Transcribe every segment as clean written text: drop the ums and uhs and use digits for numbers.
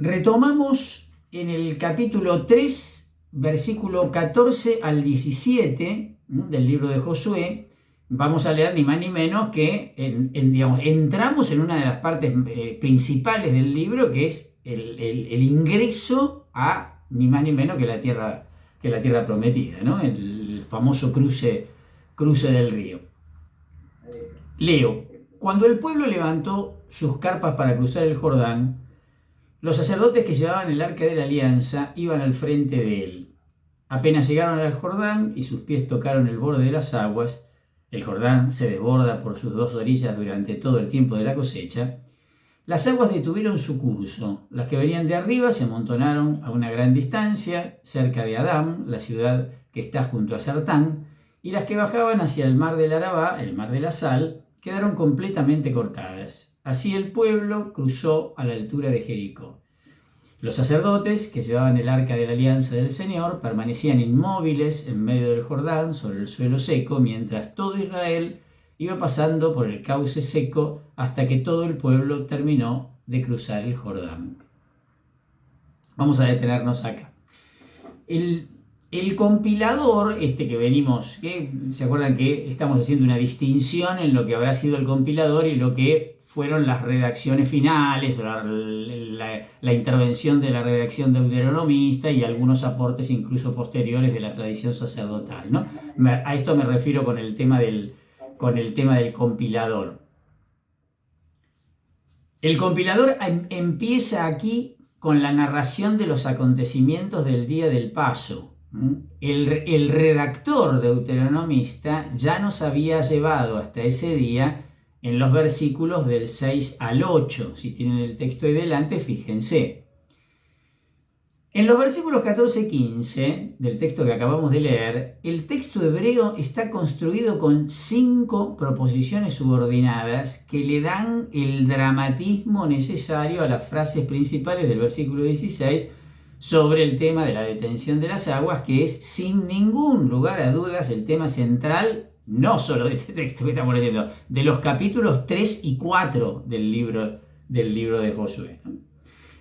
Retomamos en el capítulo 3, versículo 14 al 17 del libro de Josué. Vamos a leer ni más ni menos que, entramos en una de las partes principales del libro, que es el ingreso a ni más ni menos que la tierra prometida, ¿no? El famoso cruce del río. Leo: cuando el pueblo levantó sus carpas para cruzar el Jordán, los sacerdotes que llevaban el arca de la alianza iban al frente de él. Apenas llegaron al Jordán y sus pies tocaron el borde de las aguas, el Jordán se desborda por sus dos orillas durante todo el tiempo de la cosecha, las aguas detuvieron su curso. Las que venían de arriba se amontonaron a una gran distancia, cerca de Adam, la ciudad que está junto a Sartán, y las que bajaban hacia el mar del Arabá, el mar de la sal, quedaron completamente cortadas. Así el pueblo cruzó a la altura de Jericó. Los sacerdotes, que llevaban el arca de la alianza del Señor, permanecían inmóviles en medio del Jordán, sobre el suelo seco, mientras todo Israel iba pasando por el cauce seco hasta que todo el pueblo terminó de cruzar el Jordán. Vamos a detenernos acá. El compilador, ¿se acuerdan que estamos haciendo una distinción en lo que habrá sido el compilador y lo que fueron las redacciones finales, la intervención de la redacción deuteronomista y algunos aportes incluso posteriores de la tradición sacerdotal, ¿no? A esto me refiero con el tema del compilador. El compilador empieza aquí con la narración de los acontecimientos del día del paso. El redactor deuteronomista ya nos había llevado hasta ese día en los versículos del 6 al 8. Si tienen el texto ahí delante, fíjense. En los versículos 14 y 15 del texto que acabamos de leer, el texto hebreo está construido con 5 proposiciones subordinadas que le dan el dramatismo necesario a las frases principales del versículo 16 sobre el tema de la detención de las aguas, que es sin ningún lugar a dudas el tema central, no solo de este texto que estamos leyendo, de los capítulos 3 y 4 del libro de Josué.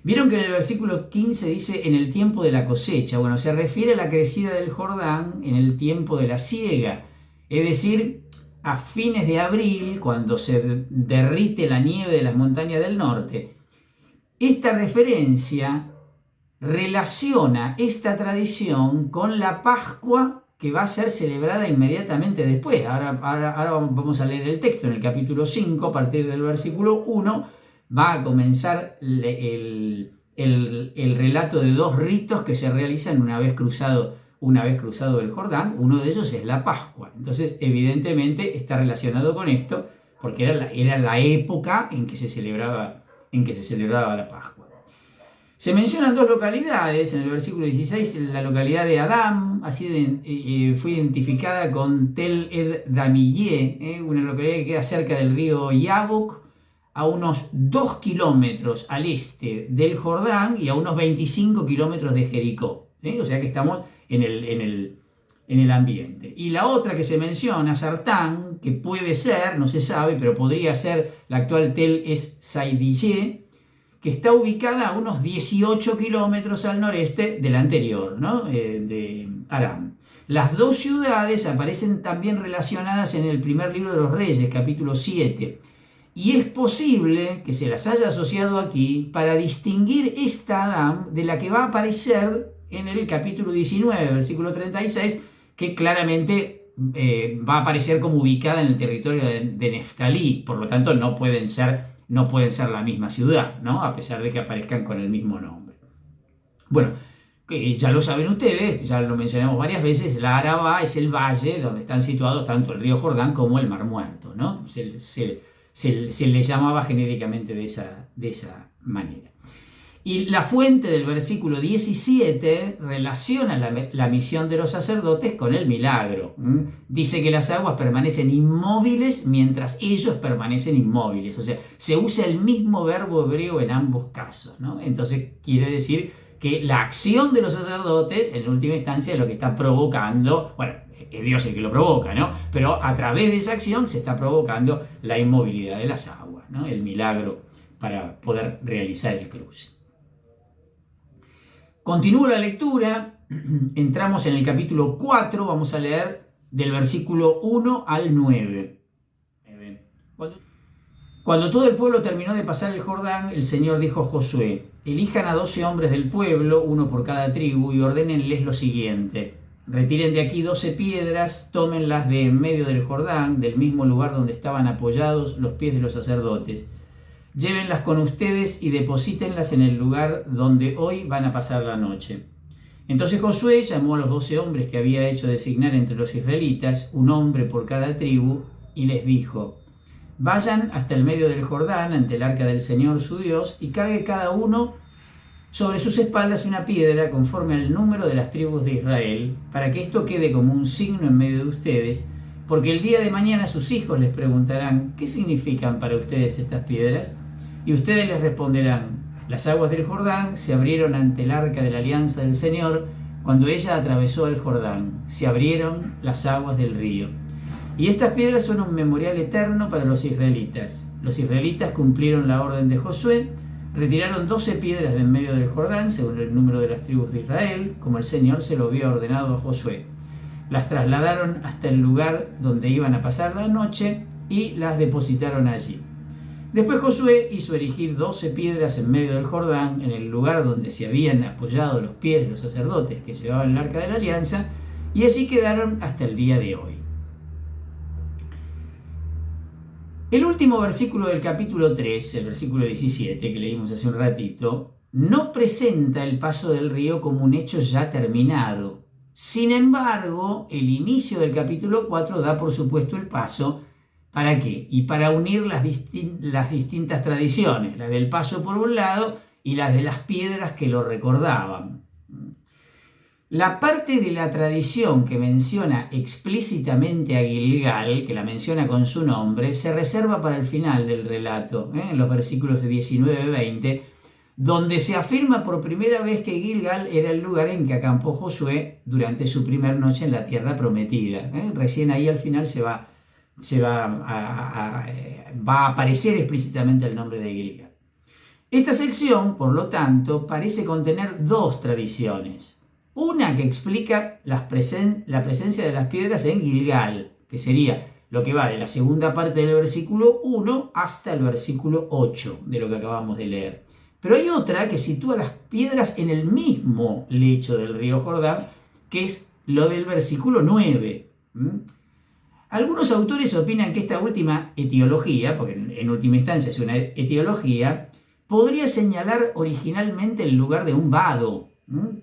Vieron que en el versículo 15 dice en el tiempo de la cosecha. Bueno, se refiere a la crecida del Jordán en el tiempo de la siega, es decir, a fines de abril, cuando se derrite la nieve de las montañas del norte. Esta referencia relaciona esta tradición con la Pascua que va a ser celebrada inmediatamente después. Ahora vamos a leer el texto en el capítulo 5, a partir del versículo 1, va a comenzar el relato de 2 ritos que se realizan una vez cruzado el Jordán. Uno de ellos es la Pascua. Entonces, evidentemente, está relacionado con esto, porque era la época en que se celebraba la Pascua. Se mencionan 2 localidades. En el versículo 16, la localidad de Adam fue identificada con Tel Ed Damiyeh, una localidad que queda cerca del río Yabok, a unos 2 kilómetros al este del Jordán y a unos 25 kilómetros de Jericó. O sea que estamos en el ambiente. Y la otra que se menciona, Sartán, que puede ser, no se sabe, pero podría ser la actual Tel Es Saidiyeh, que está ubicada a unos 18 kilómetros al noreste de la anterior, ¿no? De Aram. Las 2 ciudades aparecen también relacionadas en el primer libro de los Reyes, capítulo 7. Y es posible que se las haya asociado aquí para distinguir esta Adam de la que va a aparecer en el capítulo 19, versículo 36, que claramente va a aparecer como ubicada en el territorio de Neftalí. Por lo tanto, no pueden ser la misma ciudad, ¿no? A pesar de que aparezcan con el mismo nombre. Bueno, ya lo saben ustedes, ya lo mencionamos varias veces, la Arabá es el valle donde están situados tanto el río Jordán como el Mar Muerto, ¿no? Se le llamaba genéricamente de esa manera. Y la fuente del versículo 17 relaciona la misión de los sacerdotes con el milagro. Dice que las aguas permanecen inmóviles mientras ellos permanecen inmóviles. O sea, se usa el mismo verbo hebreo en ambos casos, ¿no? Entonces quiere decir que la acción de los sacerdotes, en última instancia, es lo que está provocando, bueno, es Dios el que lo provoca, ¿no? Pero a través de esa acción se está provocando la inmovilidad de las aguas, ¿no? El milagro para poder realizar el cruce. Continúo la lectura, entramos en el capítulo 4, vamos a leer del versículo 1 al 9. Cuando todo el pueblo terminó de pasar el Jordán, el Señor dijo a Josué: elijan a 12 hombres del pueblo, uno por cada tribu, y ordénenles lo siguiente: retiren de aquí 12 piedras, tómenlas de en medio del Jordán, del mismo lugar donde estaban apoyados los pies de los sacerdotes. Llévenlas con ustedes y deposítenlas en el lugar donde hoy van a pasar la noche. Entonces Josué llamó a los 12 hombres que había hecho designar entre los israelitas, un hombre por cada tribu, y les dijo: vayan hasta el medio del Jordán, ante el arca del Señor su Dios, y cargue cada uno sobre sus espaldas una piedra conforme al número de las tribus de Israel, para que esto quede como un signo en medio de ustedes, porque el día de mañana sus hijos les preguntarán: ¿qué significan para ustedes estas piedras? Y ustedes les responderán: las aguas del Jordán se abrieron ante el arca de la alianza del Señor cuando ella atravesó el Jordán, se abrieron las aguas del río. Y estas piedras son un memorial eterno para los israelitas. Los israelitas cumplieron la orden de Josué, retiraron 12 piedras de en medio del Jordán, según el número de las tribus de Israel, como el Señor se lo había ordenado a Josué. Las trasladaron hasta el lugar donde iban a pasar la noche y las depositaron allí. Después Josué hizo erigir 12 piedras en medio del Jordán, en el lugar donde se habían apoyado los pies de los sacerdotes que llevaban el arca de la alianza, y allí quedaron hasta el día de hoy. El último versículo del capítulo 3, el versículo 17, que leímos hace un ratito, no presenta el paso del río como un hecho ya terminado. Sin embargo, el inicio del capítulo 4 da por supuesto el paso. ¿Para qué? Y para unir las distintas tradiciones, la del paso por un lado y las de las piedras que lo recordaban. La parte de la tradición que menciona explícitamente a Gilgal, que la menciona con su nombre, se reserva para el final del relato, en los versículos de 19 y 20, donde se afirma por primera vez que Gilgal era el lugar en que acampó Josué durante su primera noche en la tierra prometida. Recién ahí al final va a aparecer explícitamente el nombre de Gilgal. Esta sección, por lo tanto, parece contener dos tradiciones. Una que explica la presencia de las piedras en Gilgal, que sería lo que va de la segunda parte del versículo 1 hasta el versículo 8 de lo que acabamos de leer. Pero hay otra que sitúa las piedras en el mismo lecho del río Jordán, que es lo del versículo 9. Algunos autores opinan que esta última etiología, porque en última instancia es una etiología, podría señalar originalmente el lugar de un vado,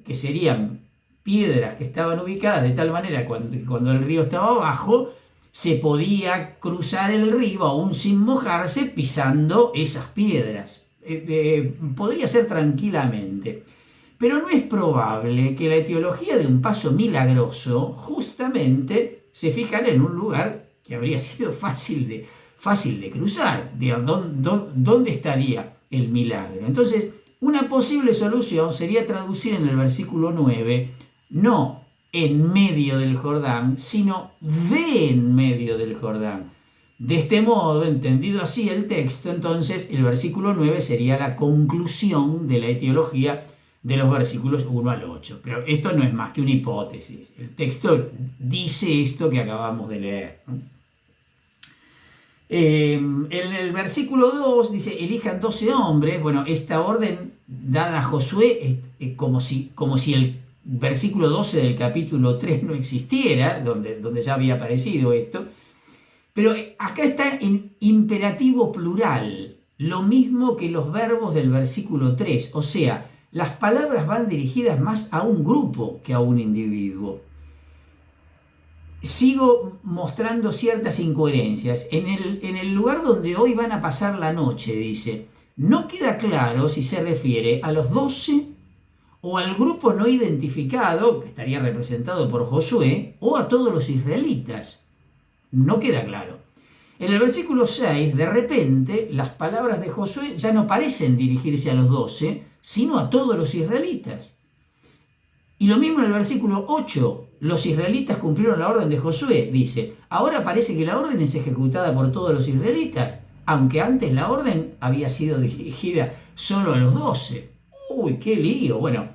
que serían piedras que estaban ubicadas de tal manera que cuando el río estaba abajo se podía cruzar el río aún sin mojarse pisando esas piedras. Podría ser tranquilamente. Pero no es probable que la etiología de un paso milagroso justamente se fijara en un lugar que habría sido fácil de cruzar. ¿Dónde estaría el milagro? Entonces, una posible solución sería traducir en el versículo 9, no en medio del Jordán, sino de en medio del Jordán. De este modo, entendido así el texto, entonces el versículo 9 sería la conclusión de la etiología de los versículos 1 al 8. Pero esto no es más que una hipótesis. El texto dice esto que acabamos de leer. En el versículo 2 dice: elijan 12 hombres. Bueno, esta orden dada a Josué es como si el versículo 12 del capítulo 3 no existiera, donde ya había aparecido esto. Pero acá está en imperativo plural, lo mismo que los verbos del versículo 3. O sea, las palabras van dirigidas más a un grupo que a un individuo. Sigo mostrando ciertas incoherencias. En el lugar donde hoy van a pasar la noche, dice, no queda claro si se refiere a los 12 o al grupo no identificado, que estaría representado por Josué, o a todos los israelitas. No queda claro. En el versículo 6, de repente, las palabras de Josué ya no parecen dirigirse a los 12, sino a todos los israelitas. Y lo mismo en el versículo 8, los israelitas cumplieron la orden de Josué, dice. Ahora parece que la orden es ejecutada por todos los israelitas, aunque antes la orden había sido dirigida solo a los 12. ¡Uy, qué lío! Bueno,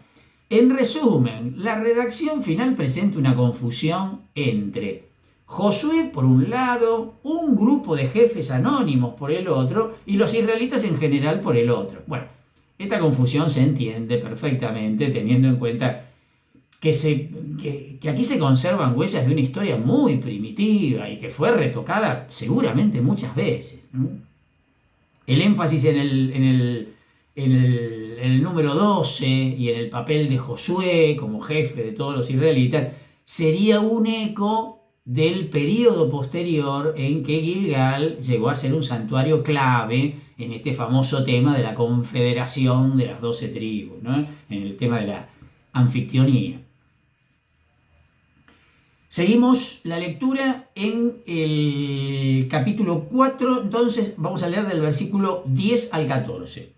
En resumen, la redacción final presenta una confusión entre Josué por un lado, un grupo de jefes anónimos por el otro y los israelitas en general por el otro. Bueno, esta confusión se entiende perfectamente teniendo en cuenta que aquí se conservan huellas de una historia muy primitiva y que fue retocada seguramente muchas veces, ¿no? El énfasis en el número 12 y en el papel de Josué como jefe de todos los israelitas sería un eco del periodo posterior en que Gilgal llegó a ser un santuario clave en este famoso tema de la confederación de las 12 tribus, ¿no? En el tema de la anfictionía. Seguimos la lectura en el capítulo 4, entonces vamos a leer del versículo 10 al 14.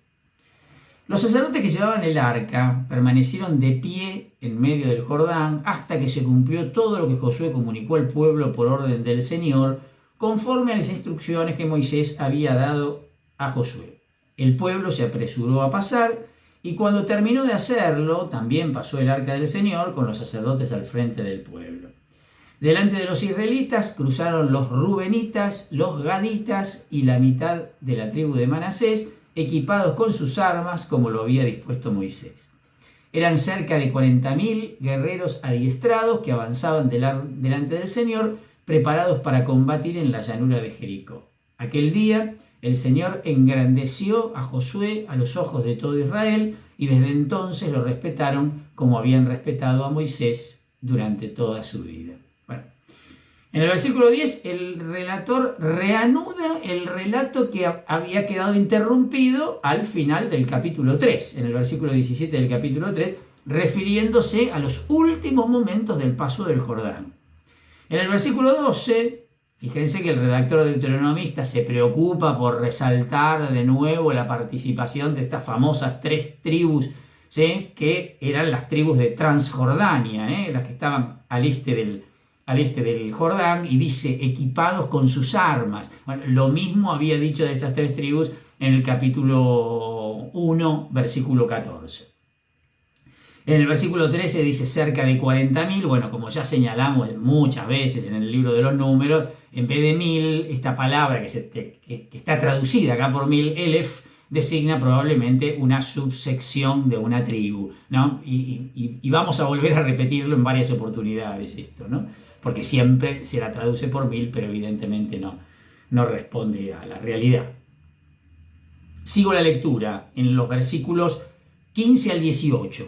Los sacerdotes que llevaban el arca permanecieron de pie en medio del Jordán hasta que se cumplió todo lo que Josué comunicó al pueblo por orden del Señor, conforme a las instrucciones que Moisés había dado a Josué. El pueblo se apresuró a pasar y cuando terminó de hacerlo, también pasó el arca del Señor con los sacerdotes al frente del pueblo. Delante de los israelitas cruzaron los rubenitas, los gaditas y la mitad de la tribu de Manasés, equipados con sus armas como lo había dispuesto Moisés. Eran cerca de 40.000 guerreros adiestrados que avanzaban delante del Señor, preparados para combatir en la llanura de Jericó. Aquel día el Señor engrandeció a Josué a los ojos de todo Israel y desde entonces lo respetaron como habían respetado a Moisés durante toda su vida. En el versículo 10, el relator reanuda el relato que había quedado interrumpido al final del capítulo 3, en el versículo 17 del capítulo 3, refiriéndose a los últimos momentos del paso del Jordán. En el versículo 12, fíjense que el redactor deuteronomista se preocupa por resaltar de nuevo la participación de estas famosas 3 tribus, ¿sí?, que eran las tribus de Transjordania, las que estaban al este del Jordán, y dice equipados con sus armas. Bueno, lo mismo había dicho de estas 3 tribus en el capítulo 1, versículo 14. En el versículo 13 dice cerca de 40.000. Bueno, como ya señalamos muchas veces en el libro de los números, en vez de 1.000, esta palabra que está traducida acá por 1.000, elef, designa probablemente una subsección de una tribu, ¿no? Y vamos a volver a repetirlo en varias oportunidades esto, ¿no? Porque siempre se la traduce por 1.000, pero evidentemente no responde a la realidad. Sigo la lectura en los versículos 15 al 18.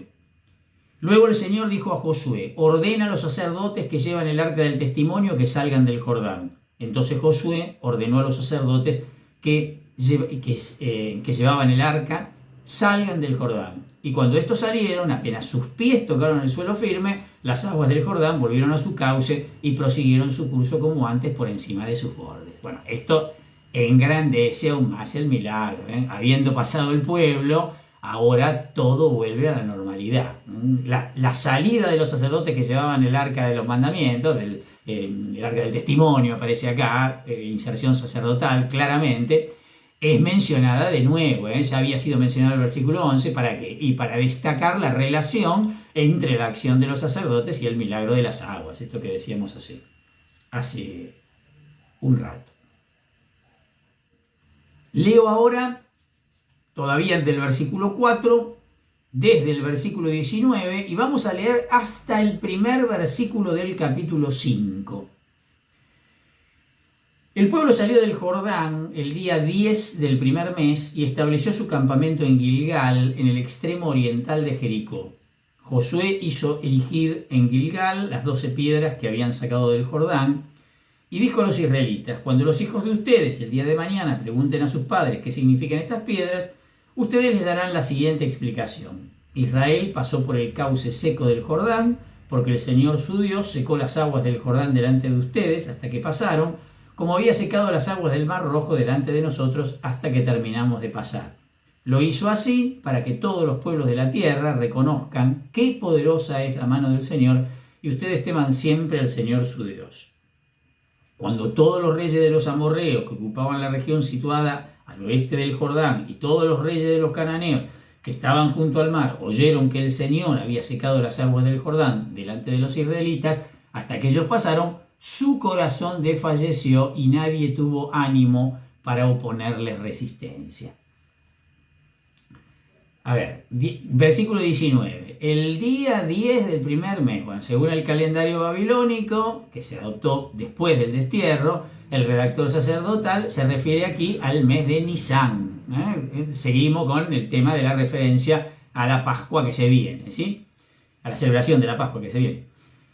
Luego el Señor dijo a Josué: ordena a los sacerdotes que llevan el arca del testimonio que salgan del Jordán. Entonces Josué ordenó a los sacerdotes que llevaban el arca salgan del Jordán. Y cuando estos salieron, apenas sus pies tocaron el suelo firme, las aguas del Jordán volvieron a su cauce y prosiguieron su curso como antes por encima de sus bordes. Bueno, esto engrandece aún más el milagro, ¿eh? Habiendo pasado el pueblo, ahora todo vuelve a la normalidad. La salida de los sacerdotes que llevaban el arca de los mandamientos, el arca del testimonio aparece acá, inserción sacerdotal claramente, es mencionada de nuevo, ya había sido mencionado el versículo 11, ¿para qué? Y para destacar la relación entre la acción de los sacerdotes y el milagro de las aguas, esto que decíamos hace un rato. Leo ahora, todavía del versículo 4, desde el versículo 19, y vamos a leer hasta el primer versículo del capítulo 5. El pueblo salió del Jordán el día 10 del primer mes y estableció su campamento en Gilgal, en el extremo oriental de Jericó. Josué hizo erigir en Gilgal las 12 piedras que habían sacado del Jordán y dijo a los israelitas: cuando los hijos de ustedes el día de mañana pregunten a sus padres qué significan estas piedras, ustedes les darán la siguiente explicación: Israel pasó por el cauce seco del Jordán, porque el Señor su Dios secó las aguas del Jordán delante de ustedes hasta que pasaron, como había secado las aguas del Mar Rojo delante de nosotros hasta que terminamos de pasar. Lo hizo así para que todos los pueblos de la tierra reconozcan qué poderosa es la mano del Señor y ustedes teman siempre al Señor su Dios. Cuando todos los reyes de los amorreos que ocupaban la región situada al oeste del Jordán y todos los reyes de los cananeos que estaban junto al mar oyeron que el Señor había secado las aguas del Jordán delante de los israelitas, hasta que ellos pasaron, su corazón desfalleció y nadie tuvo ánimo para oponerles resistencia. A ver, versículo 19. El día 10 del primer mes, bueno, según el calendario babilónico, que se adoptó después del destierro, el redactor sacerdotal se refiere aquí al mes de Nisán. Seguimos con el tema de la referencia a la Pascua que se viene, ¿sí? A la celebración de la Pascua que se viene.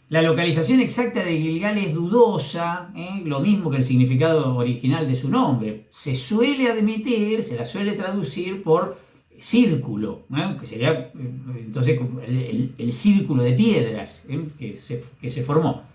La localización exacta de Gilgal es dudosa, lo mismo que el significado original de su nombre. Se suele admitir, se la suele traducir por círculo, que sería entonces el círculo de piedras que se formó.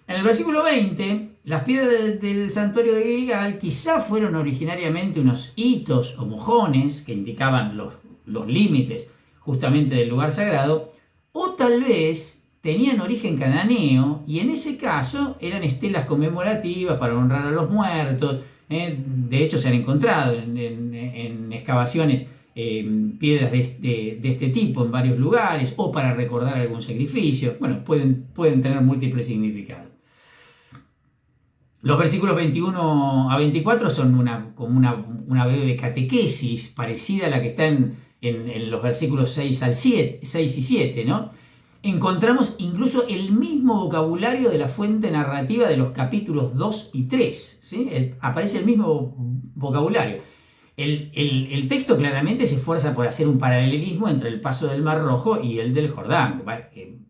En el versículo 20, las piedras del santuario de Gilgal quizá fueron originariamente unos hitos o mojones que indicaban los límites justamente del lugar sagrado, o tal vez tenían origen cananeo y en ese caso eran estelas conmemorativas para honrar a los muertos. De hecho se han encontrado en excavaciones piedras de este tipo en varios lugares, o para recordar algún sacrificio. Bueno, pueden tener múltiples significados. Los versículos 21 a 24 son como una breve catequesis parecida a la que está en los versículos 6 y 7, ¿no? Encontramos incluso el mismo vocabulario de la fuente narrativa de los capítulos 2 y 3, ¿sí? Aparece el mismo vocabulario. El texto claramente se esfuerza por hacer un paralelismo entre el paso del Mar Rojo y el del Jordán.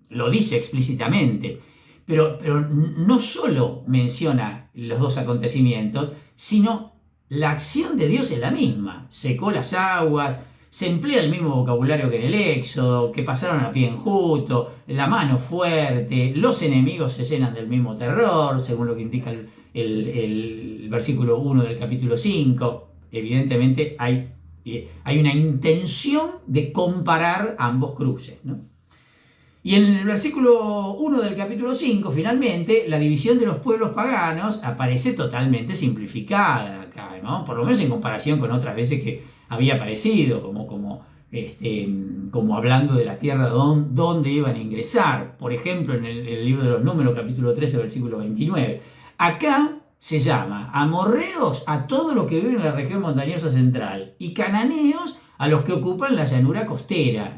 Lo dice explícitamente, pero no solo menciona los dos acontecimientos, sino la acción de Dios es la misma. Secó las aguas, se emplea el mismo vocabulario que en el Éxodo, que pasaron a pie enjuto, la mano fuerte, los enemigos se llenan del mismo terror, según lo que indica el versículo 1 del capítulo 5. Evidentemente hay una intención de comparar ambos cruces, ¿no? Y en el versículo 1 del capítulo 5, finalmente, la división de los pueblos paganos aparece totalmente simplificada acá, ¿no? Por lo menos en comparación con otras veces que había aparecido, como hablando de la tierra donde iban a ingresar. Por ejemplo, en el libro de los Números, capítulo 13, versículo 29. Acá se llama amorreos a todos los que viven en la región montañosa central y cananeos a los que ocupan la llanura costera.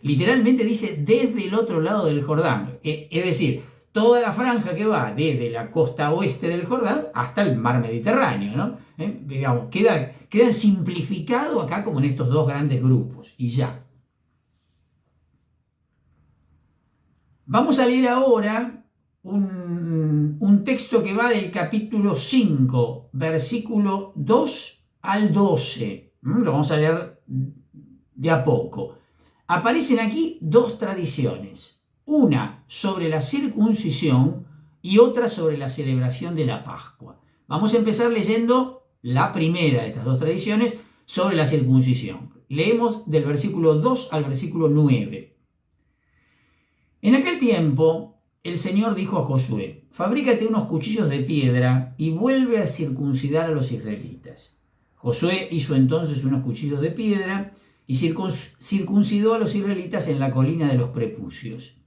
Literalmente dice desde el otro lado del Jordán. Es decir, toda la franja que va desde la costa oeste del Jordán hasta el mar Mediterráneo, ¿no? Digamos, queda simplificado acá como en estos dos grandes grupos y ya. Vamos a leer ahora un texto que va del capítulo 5, versículo 2 al 12. Lo vamos a leer de a poco. Aparecen aquí dos tradiciones, una sobre la circuncisión y otra sobre la celebración de la Pascua. Vamos a empezar leyendo la primera de estas dos tradiciones sobre la circuncisión. Leemos del versículo 2 al versículo 9. En aquel tiempo el Señor dijo a Josué: fabrícate unos cuchillos de piedra y vuelve a circuncidar a los israelitas. Josué hizo entonces unos cuchillos de piedra y circuncidó a los israelitas en la colina de los prepucios.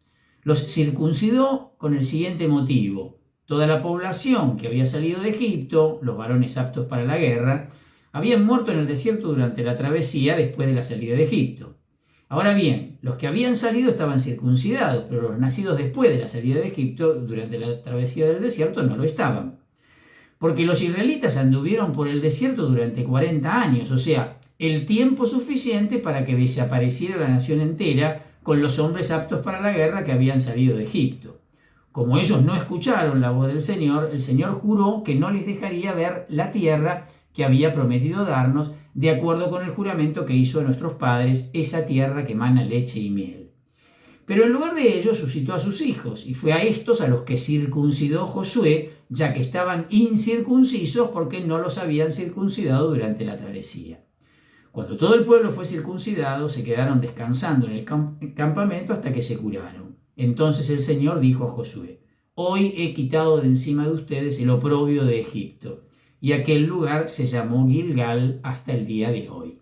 Los circuncidó con el siguiente motivo: toda la población que había salido de Egipto, los varones aptos para la guerra, habían muerto en el desierto durante la travesía después de la salida de Egipto. Ahora bien, los que habían salido estaban circuncidados, pero los nacidos después de la salida de Egipto durante la travesía del desierto no lo estaban. Porque los israelitas anduvieron por el desierto durante 40 años, o sea, el tiempo suficiente para que desapareciera la nación entera con los hombres aptos para la guerra que habían salido de Egipto. Como ellos no escucharon la voz del Señor, el Señor juró que no les dejaría ver la tierra que había prometido darnos, de acuerdo con el juramento que hizo a nuestros padres, esa tierra que emana leche y miel. Pero en lugar de ellos suscitó a sus hijos, y fue a estos a los que circuncidó Josué, ya que estaban incircuncisos porque no los habían circuncidado durante la travesía. Cuando todo el pueblo fue circuncidado, se quedaron descansando en el campamento hasta que se curaron. Entonces el Señor dijo a Josué: hoy he quitado de encima de ustedes el oprobio de Egipto. Y aquel lugar se llamó Gilgal hasta el día de hoy.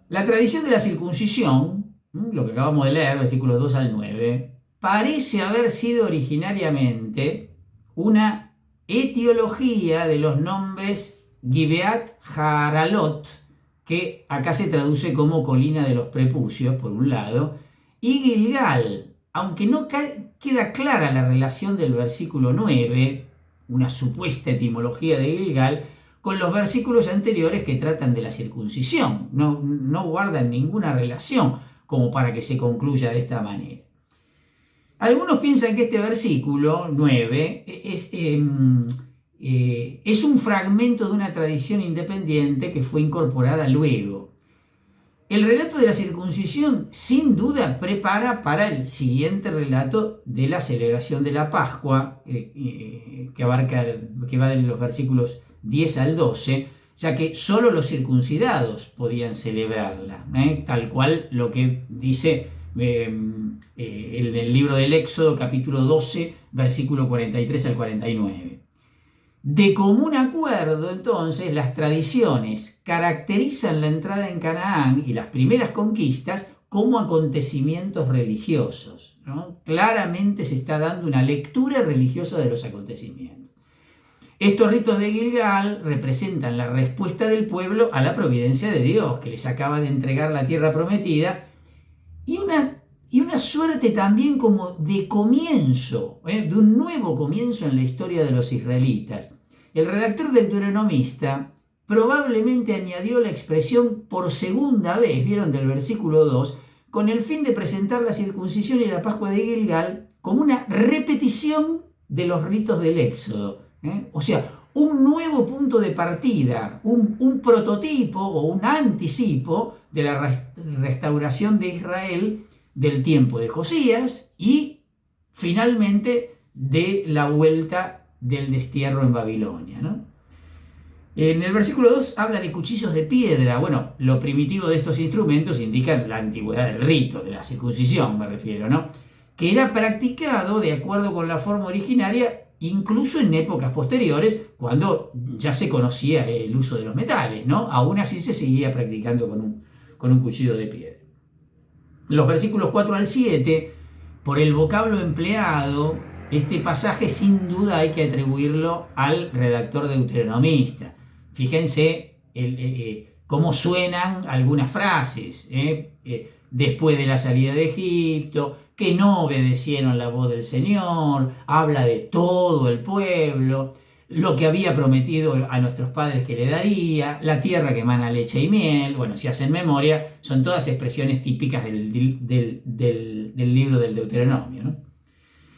La tradición de la circuncisión, lo que acabamos de leer, versículos 2 al 9, parece haber sido originariamente una etiología de los nombres Gibeat Jaaralot, que acá se traduce como colina de los prepucios, por un lado, y Gilgal, aunque no queda clara la relación del versículo 9, una supuesta etimología de Gilgal, con los versículos anteriores que tratan de la circuncisión. No guardan ninguna relación como para que se concluya de esta manera. Algunos piensan que este versículo 9 es un fragmento de una tradición independiente que fue incorporada luego. El relato de la circuncisión sin duda prepara para el siguiente relato de la celebración de la Pascua, que va de los versículos 10 al 12, ya que solo los circuncidados podían celebrarla, tal cual lo que dice el libro del Éxodo, capítulo 12, versículo 43 al 49. De común acuerdo, entonces, las tradiciones caracterizan la entrada en Canaán y las primeras conquistas como acontecimientos religiosos, ¿no? Claramente se está dando una lectura religiosa de los acontecimientos. Estos ritos de Gilgal representan la respuesta del pueblo a la providencia de Dios, que les acaba de entregar la tierra prometida, y una suerte también como de comienzo, de un nuevo comienzo en la historia de los israelitas. El redactor deuteronomista probablemente añadió la expresión por segunda vez, vieron del versículo 2, con el fin de presentar la circuncisión y la Pascua de Gilgal como una repetición de los ritos del Éxodo. O sea, un nuevo punto de partida, un prototipo o un anticipo de la restauración de Israel del tiempo de Josías y finalmente de la vuelta del destierro en Babilonia, ¿no? En el versículo 2 habla de cuchillos de piedra. Bueno, lo primitivo de estos instrumentos indica la antigüedad del rito, de la circuncisión me refiero, ¿no? Que era practicado de acuerdo con la forma originaria incluso en épocas posteriores, cuando ya se conocía el uso de los metales, ¿no? Aún así se seguía practicando con un cuchillo de piedra. Los versículos 4 al 7, por el vocablo empleado, este pasaje sin duda hay que atribuirlo al redactor deuteronomista. Fíjense cómo suenan algunas frases. Después de la salida de Egipto, que no obedecieron la voz del Señor, habla de todo el pueblo, lo que había prometido a nuestros padres que le daría, la tierra que emana leche y miel. Bueno, si hacen memoria, son todas expresiones típicas del libro del Deuteronomio, ¿no?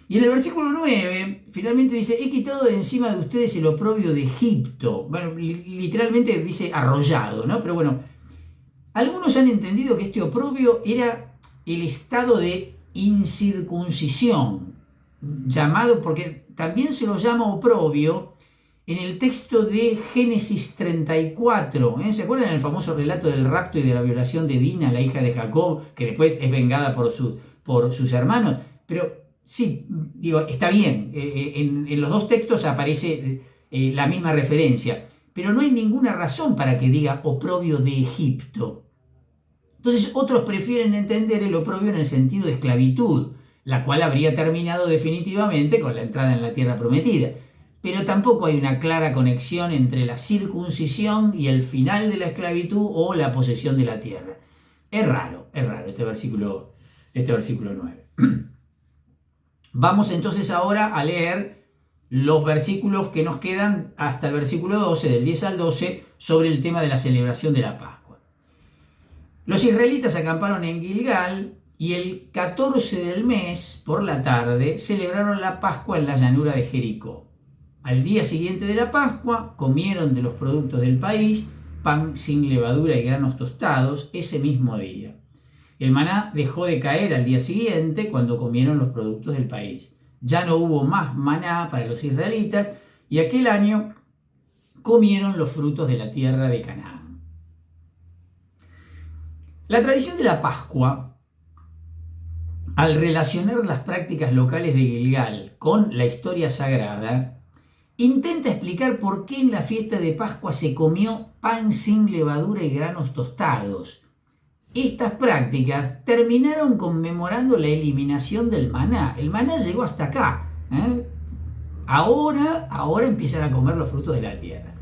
Y en el versículo 9, finalmente dice, he quitado de encima de ustedes el oprobio de Egipto. Bueno, literalmente dice arrollado, ¿no? Pero bueno, algunos han entendido que este oprobio era el estado de incircuncisión, llamado, porque también se lo llama oprobio en el texto de Génesis 34. ¿Se acuerdan el famoso relato del rapto y de la violación de Dina, la hija de Jacob, que después es vengada por sus hermanos? Pero sí, digo, está bien, en los dos textos aparece la misma referencia, pero no hay ninguna razón para que diga oprobio de Egipto. Entonces otros prefieren entender el oprobio en el sentido de esclavitud, la cual habría terminado definitivamente con la entrada en la tierra prometida. Pero tampoco hay una clara conexión entre la circuncisión y el final de la esclavitud o la posesión de la tierra. Es raro este versículo 9. Vamos entonces ahora a leer los versículos que nos quedan hasta el versículo 12, del 10 al 12, sobre el tema de la celebración de la Pascua. Los israelitas acamparon en Gilgal y el 14 del mes, por la tarde, celebraron la Pascua en la llanura de Jericó. Al día siguiente de la Pascua, comieron de los productos del país, pan sin levadura y granos tostados, ese mismo día. El maná dejó de caer al día siguiente cuando comieron los productos del país. Ya no hubo más maná para los israelitas y aquel año comieron los frutos de la tierra de Canaán. La tradición de la Pascua, al relacionar las prácticas locales de Gilgal con la historia sagrada, intenta explicar por qué en la fiesta de Pascua se comió pan sin levadura y granos tostados, estas prácticas terminaron conmemorando la eliminación del maná. El maná llegó hasta acá. Ahora empiezan a comer los frutos de la tierra.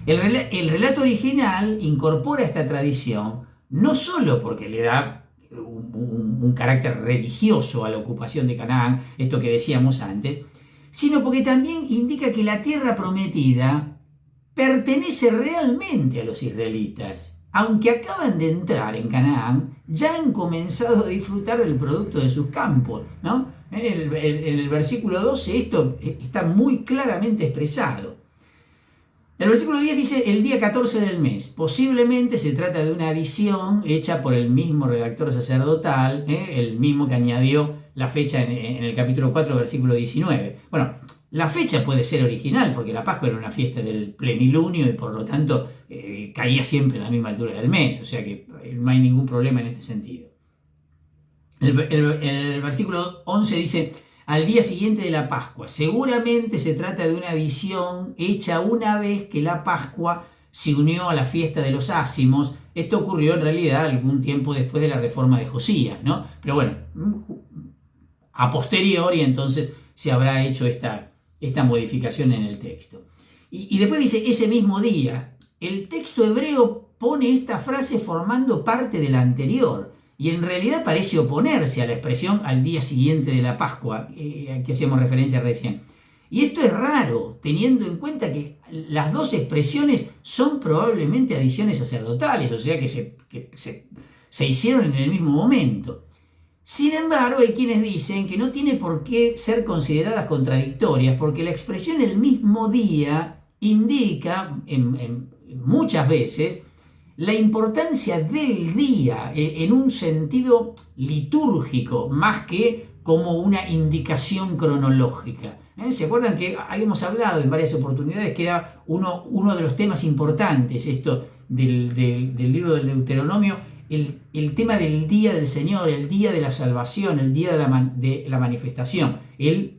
El relato original incorpora esta tradición no solo porque le da un carácter religioso a la ocupación de Canaán, esto que decíamos antes, sino porque también indica que la tierra prometida pertenece realmente a los israelitas. Aunque acaban de entrar en Canaán, ya han comenzado a disfrutar del producto de sus campos, ¿no? En el versículo 12 esto está muy claramente expresado. El versículo 10 dice el día 14 del mes. Posiblemente se trata de una adición hecha por el mismo redactor sacerdotal, el mismo que añadió la fecha en el capítulo 4, versículo 19. Bueno, la fecha puede ser original porque la Pascua era una fiesta del plenilunio y por lo tanto caía siempre en la misma altura del mes, o sea que no hay ningún problema en este sentido. El versículo 11 dice al día siguiente de la Pascua. Seguramente se trata de una adición hecha una vez que la Pascua se unió a la fiesta de los ácimos. Esto ocurrió en realidad algún tiempo después de la reforma de Josías, ¿no? Pero bueno, a posteriori entonces se habrá hecho esta modificación en el texto. Y después dice ese mismo día. El texto hebreo pone esta frase formando parte de la anterior y en realidad parece oponerse a la expresión al día siguiente de la Pascua, a que hacíamos referencia recién. Y esto es raro, teniendo en cuenta que las dos expresiones son probablemente adiciones sacerdotales, o sea que se hicieron en el mismo momento. Sin embargo, hay quienes dicen que no tiene por qué ser consideradas contradictorias, porque la expresión el mismo día indica muchas veces la importancia del día en un sentido litúrgico, más que como una indicación cronológica. ¿Se acuerdan que habíamos hablado en varias oportunidades que era uno de los temas importantes esto del libro del Deuteronomio? El tema del día del Señor, el día de la salvación, el día de la manifestación, el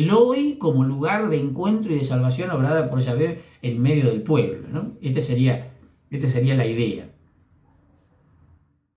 hoy como lugar de encuentro y de salvación obrada por Yahvé en medio del pueblo, ¿no? Esta sería la idea.